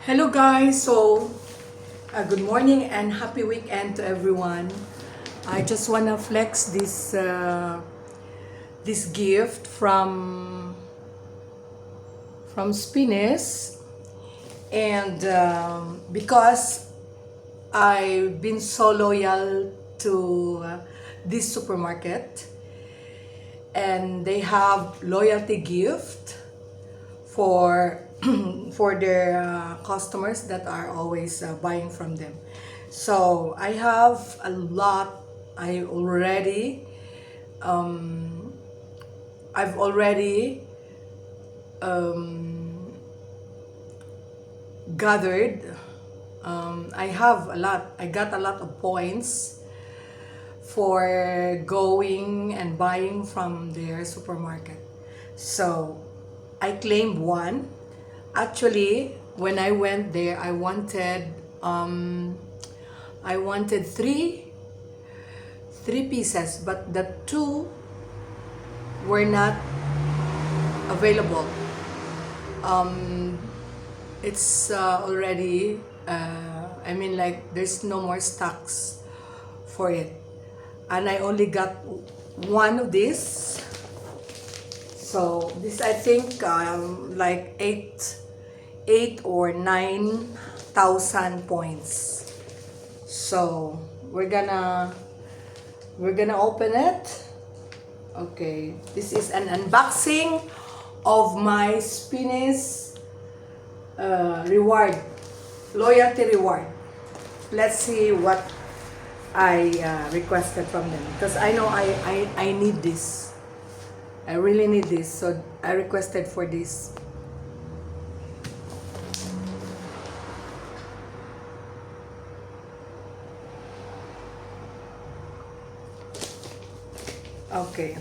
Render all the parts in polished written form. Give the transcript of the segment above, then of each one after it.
Hello guys, good morning and happy weekend to everyone. I just wanna flex this gift from Spinneys, and because I've been so loyal to this supermarket, and they have loyalty gift for for their customers that are always buying from them. So I have a lot. I already I've already um, gathered. I have a lot. I got a lot of points for going and buying from their supermarket. So I claimed one. Actually, when I went there, I wanted three pieces, but the two were not available. Um, it's already. Like there's no more stocks for it, and I only got one of these. So this, I think, like eight or 9,000 points. So we're gonna open it. Okay, this is an unboxing of my Spinneys reward, loyalty reward. Let's see what I requested from them, because I know I need this. I really need this, so I requested for this. Okay.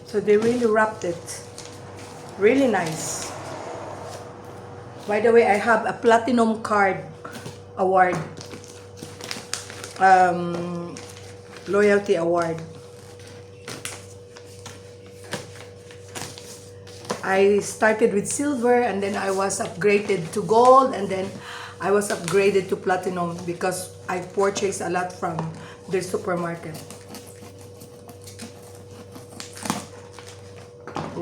So they really wrapped it. Really nice. By the way, I have a platinum card award. Loyalty award. I started with silver, and then I was upgraded to gold, and then I was upgraded to platinum because I purchased a lot from the supermarket.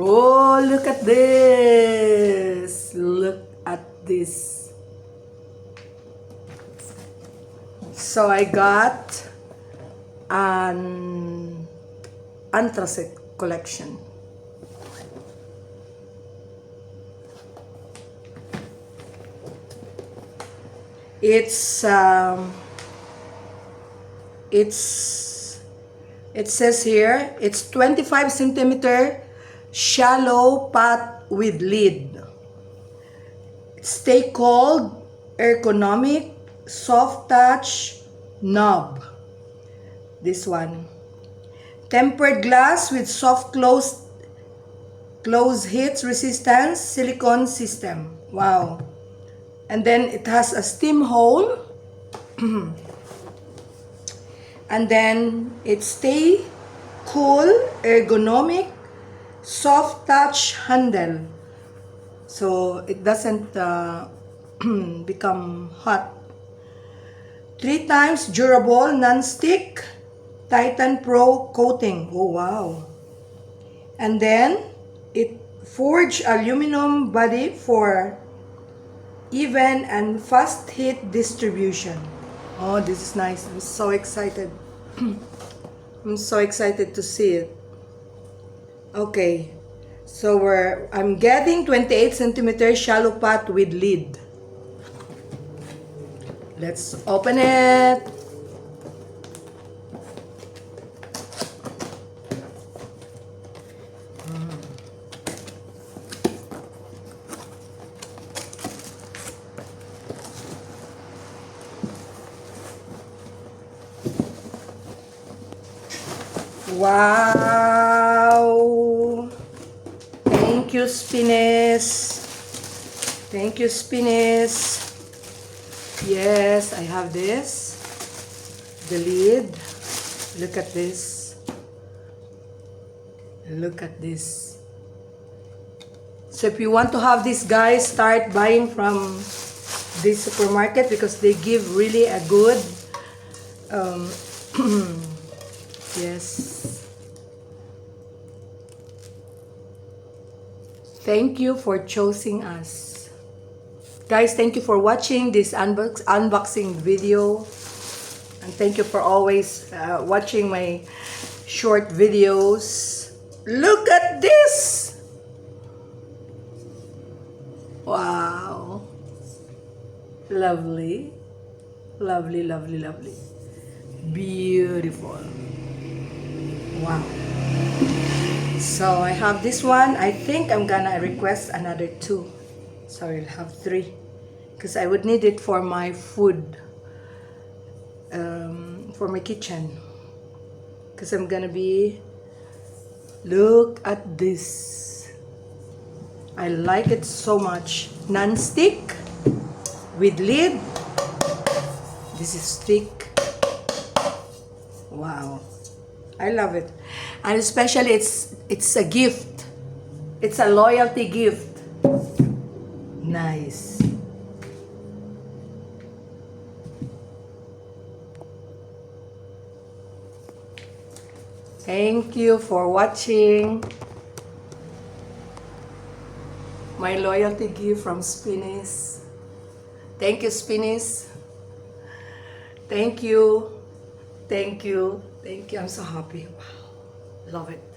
Oh, look at this! Look at this. So I got an anthracite collection. It says here it's 25 centimeter shallow pot with lid. Stay cold, ergonomic, soft touch knob. This one. Tempered glass with soft close heat resistance silicone system. Wow. And then it has a steam hole. And then it stay cool, ergonomic, soft touch handle, so it doesn't become hot. 3 times durable non-stick Titan Pro coating. Oh wow. And then it forged aluminum body for even and fast heat distribution. Oh, this is nice. I'm so excited. I'm so excited to see it. Okay, so I'm getting 28 centimeter shallow pot with lid. Let's open it. Wow! Thank you, Spinneys. Thank you, Spinneys. Yes, I have this. The lid. Look at this. Look at this. So if you want to have this, guys, start buying from this supermarket because they give really a good yes. Thank you for choosing us. Guys, thank you for watching this unboxing video. And thank you for always watching my short videos. Look at this! Wow. Lovely. Lovely, lovely, lovely. Beautiful. Wow. So I have this one. I think I'm gonna request another 2. So I'll have 3. Because I would need it for my food. For my kitchen. Because I'm gonna be... Look at this. I like it so much. Non-stick with lid. This is stick. Wow. I love it. And especially it's a gift. It's a loyalty gift. Nice. Thank you for watching. My loyalty gift from Spinneys. Thank you, Spinneys. Thank you. Thank you. Thank you. I'm so happy. Wow. Love it.